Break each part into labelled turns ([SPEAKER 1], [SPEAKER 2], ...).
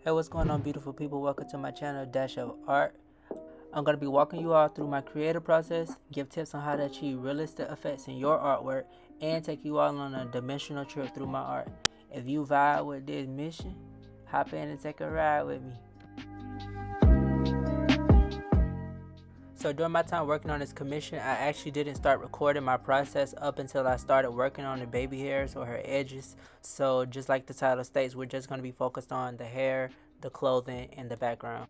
[SPEAKER 1] Hey, what's going on, beautiful people? Welcome to my channel, Dash of Art. I'm going to be walking you all through my creative process, give tips on how to achieve realistic effects in your artwork, and take you all on a dimensional trip through my art. If you vibe with this mission, hop in and take a ride with me. So during my time working on this commission, I actually didn't start recording my process up until I started working on the baby hairs or her edges. So just like the title states, we're just going to be focused on the hair, the clothing, and the background.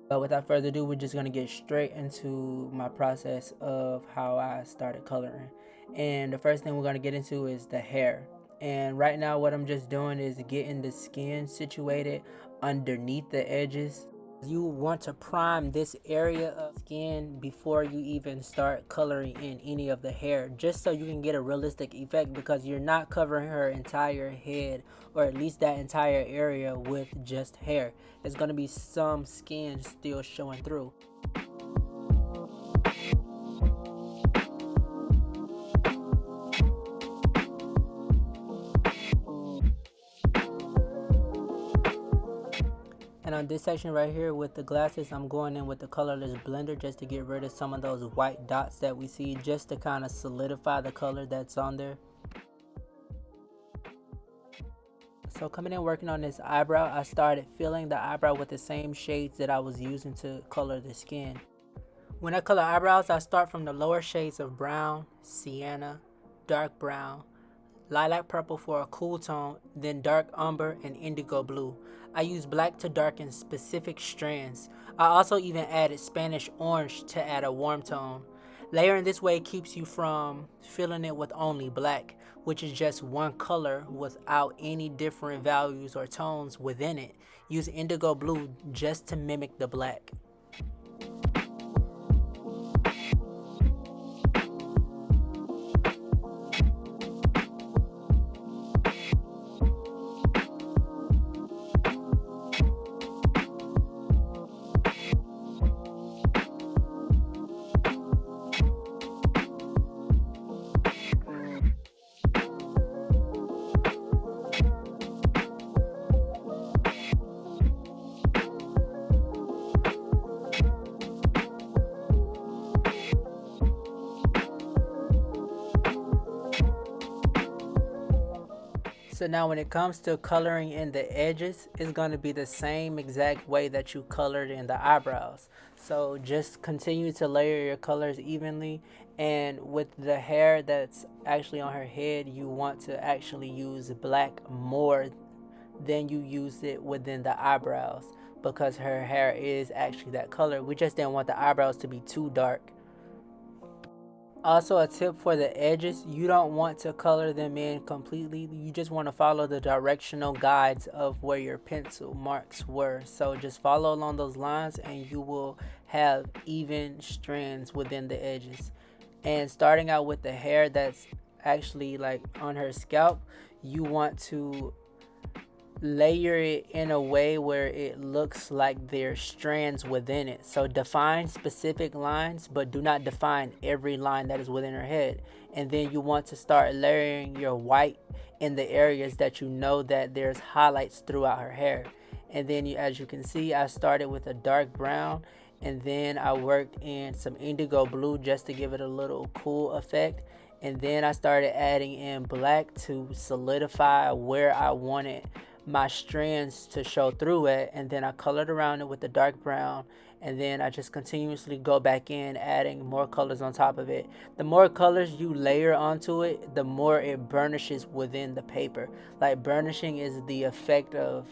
[SPEAKER 1] But without further ado, we're just going to get straight into my process of how I started coloring. And the first thing we're going to get into is the hair. And right now what I'm just doing is getting the skin situated underneath the edges. You want to prime this area of skin before you even start coloring in any of the hair, just so you can get a realistic effect, because you're not covering her entire head, or at least that entire area, with just hair. There's going to be some skin still showing through. And on this section right here with the glasses, I'm going in with the colorless blender just to get rid of some of those white dots that we see, just to kind of solidify the color that's on there. So coming in working on this eyebrow, I started filling the eyebrow with the same shades that I was using to color the skin. When I color eyebrows, I start from the lower shades of brown, sienna, dark brown, lilac purple for a cool tone, then dark umber and indigo blue. I use black to darken specific strands. I also even added Spanish orange to add a warm tone. Layering this way keeps you from filling it with only black, which is just one color without any different values or tones within it. Use indigo blue just to mimic the black. So now when it comes to coloring in the edges, it's going to be the same exact way that you colored in the eyebrows. So just continue to layer your colors evenly, and with the hair that's actually on her head, you want to actually use black more than you use it within the eyebrows, because her hair is actually that color. We just didn't want the eyebrows to be too dark. Also, a tip for the edges, you don't want to color them in completely. You just want to follow the directional guides of where your pencil marks were. So just follow along those lines and you will have even strands within the edges. And starting out with the hair that's actually like on her scalp, you want to layer it in a way where it looks like there's strands within it. So define specific lines, but do not define every line that is within her head. And then you want to start layering your white in the areas that you know that there's highlights throughout her hair. And then as you can see, I started with a dark brown, and then I worked in some indigo blue just to give it a little cool effect. And then I started adding in black to solidify where I wanted my strands to show through it, and then I colored around it with the dark brown, and then I just continuously go back in adding more colors on top of it. The more colors you layer onto it, the more it burnishes within the paper. Like, burnishing is the effect of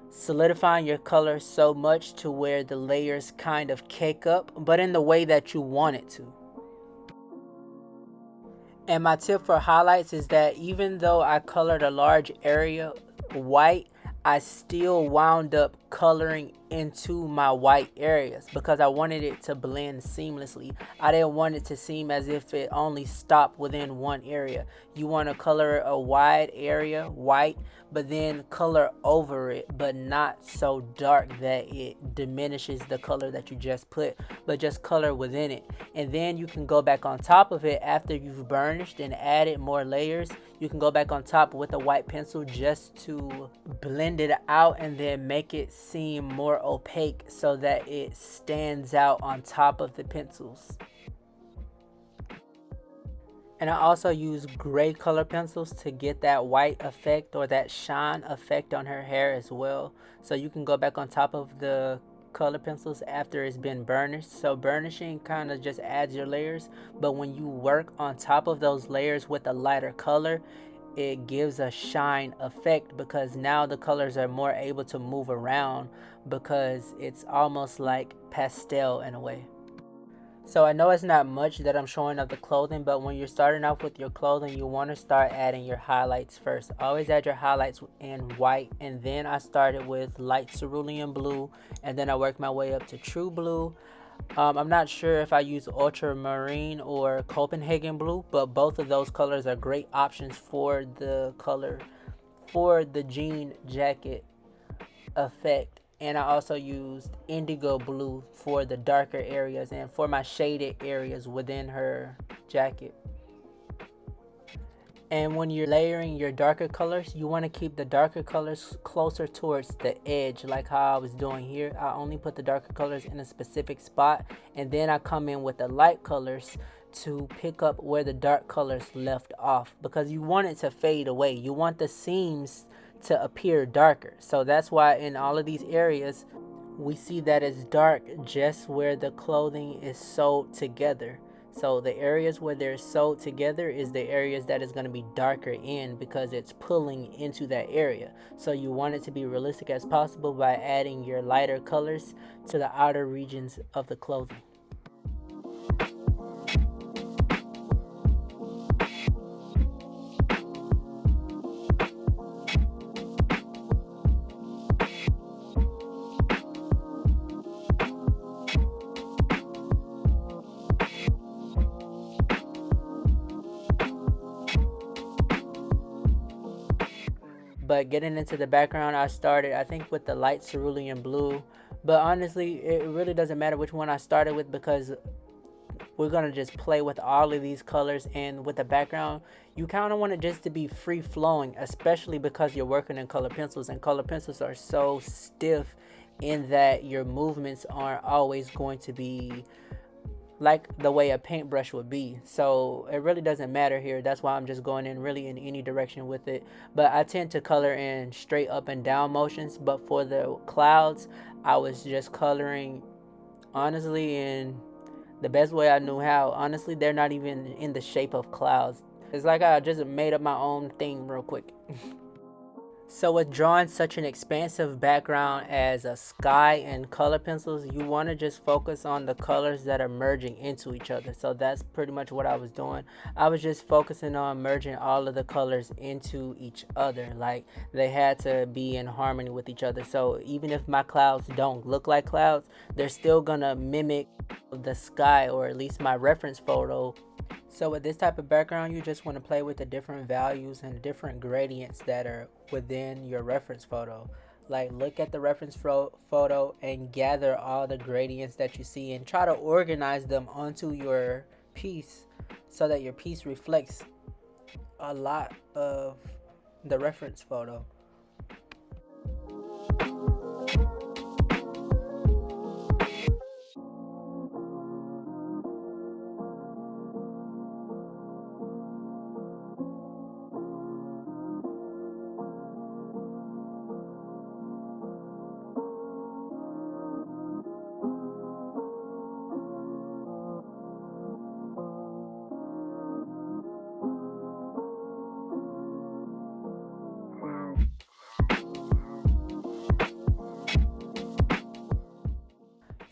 [SPEAKER 1] solidifying your color so much to where the layers kind of cake up, but in the way that you want it to. And my tip for highlights is that even though I colored a large area white, I still wound up coloring into my white areas because I wanted it to blend seamlessly. I didn't want it to seem as if it only stopped within one area. You want to color a wide area white, but then color over it, but not so dark that it diminishes the color that you just put, but just color within it. And then you can go back on top of it after you've burnished and added more layers. You can go back on top with a white pencil just to blend it out and then make it seem more opaque so that it stands out on top of the pencils. And I also use gray color pencils to get that white effect or that shine effect on her hair as well. So you can go back on top of the color pencils after it's been burnished. So burnishing kind of just adds your layers, but when you work on top of those layers with a lighter color, it gives a shine effect because now the colors are more able to move around because it's almost like pastel in a way. So I know it's not much that I'm showing of the clothing, but when you're starting off with your clothing, you want to start adding your highlights first. Always add your highlights in white, and then I started with light cerulean blue, and then I worked my way up to true blue. I'm not sure if I use ultramarine or Copenhagen blue, but both of those colors are great options for the color for the jean jacket effect. And I also used indigo blue for the darker areas and for my shaded areas within her jacket. And when you're layering your darker colors, you want to keep the darker colors closer towards the edge, like how I was doing here. I only put the darker colors in a specific spot, and then I come in with the light colors to pick up where the dark colors left off, because you want it to fade away. You want the seams to appear darker. So that's why in all of these areas, we see that it's dark just where the clothing is sewed together. So the areas where they're sewed together is the areas that is going to be darker in because it's pulling into that area. So you want it to be realistic as possible by adding your lighter colors to the outer regions of the clothing. But getting into the background, I started, I think, with the light cerulean blue. But honestly, it really doesn't matter which one I started with because we're going to just play with all of these colors. And with the background, you kind of want it just to be free flowing, especially because you're working in color pencils. And color pencils are so stiff in that your movements aren't always going to be like the way a paintbrush would be. So it really doesn't matter here. That's why I'm just going in really in any direction with it. But I tend to color in straight up and down motions. But for the clouds, I was just coloring honestly in the best way I knew how. Honestly, they're not even in the shape of clouds. It's like I just made up my own thing real quick. So with drawing such an expansive background as a sky and color pencils, you want to just focus on the colors that are merging into each other. So that's pretty much what I was doing. I was just focusing on merging all of the colors into each other. Like they had to be in harmony with each other. So even if my clouds don't look like clouds, they're still gonna mimic the sky, or at least my reference photo. So with this type of background, you just want to play with the different values and different gradients that are within your reference photo. Like look at the reference photo and gather all the gradients that you see and try to organize them onto your piece so that your piece reflects a lot of the reference photo.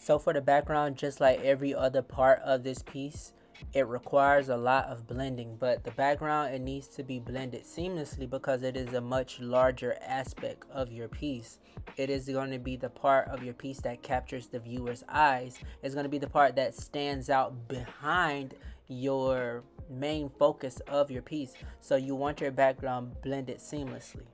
[SPEAKER 1] So for the background, just like every other part of this piece, It requires a lot of blending, but the background, it needs to be blended seamlessly because it is a much larger aspect of your piece. It is going to be the part of your piece that captures the viewer's eyes. It's going to be the part that stands out behind your main focus of your piece. So you want your background blended seamlessly.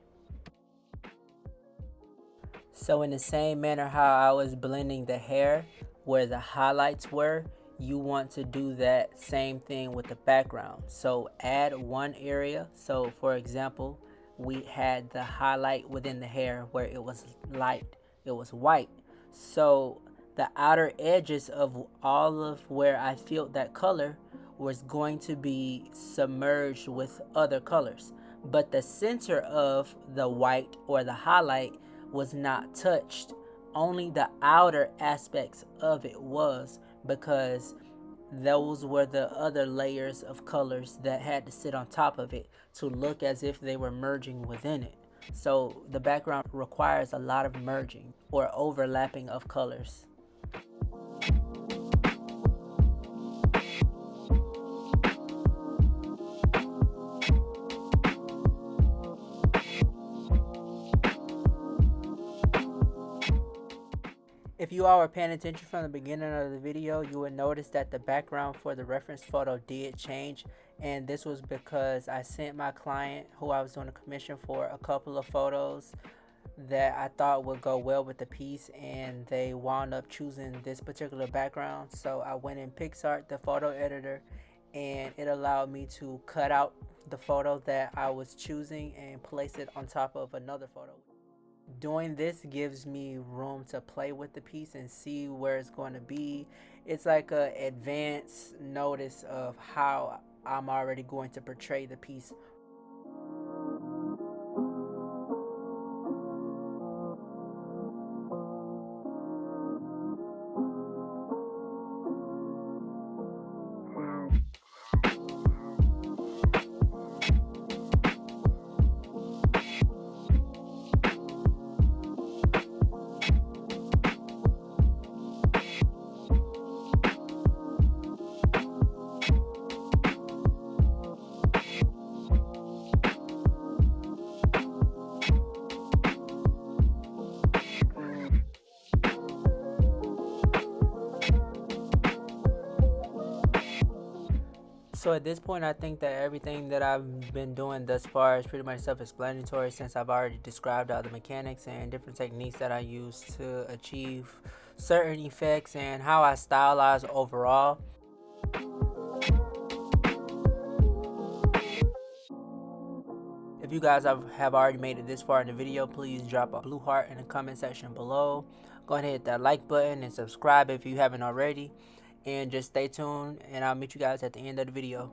[SPEAKER 1] So in the same manner how I was blending the hair where the highlights were, you want to do that same thing with the background. So add one area. So for example, we had the highlight within the hair where it was light, it was white. So the outer edges of all of where I filled that color was going to be submerged with other colors. But the center of the white or the highlight was not touched. Only the outer aspects of it was, because those were the other layers of colors that had to sit on top of it to look as if they were merging within it. So the background requires a lot of merging or overlapping of colors. If you all were paying attention from the beginning of the video, you would notice that the background for the reference photo did change, and this was because I sent my client, who I was doing a commission for, a couple of photos that I thought would go well with the piece, and they wound up choosing this particular background. So I went in PixArt, the photo editor, and it allowed me to cut out the photo that I was choosing and place it on top of another photo. Doing this gives me room to play with the piece and see where it's going to be. It's like an advance notice of how I'm already going to portray the piece. So at this point, I think that everything that I've been doing thus far is pretty much self-explanatory, since I've already described all the mechanics and different techniques that I use to achieve certain effects and how I stylize overall. If you guys have already made it this far in the video, please drop a blue heart in the comment section below. Go ahead and hit that like button and subscribe if you haven't already. And just stay tuned, and I'll meet you guys at the end of the video.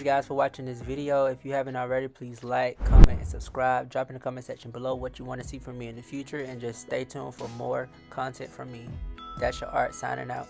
[SPEAKER 1] guys for watching this video. If you haven't already, please like, comment, and subscribe. Drop in the comment section below what you want to see from me in the future, and just stay tuned for more content from me. That's your art signing out.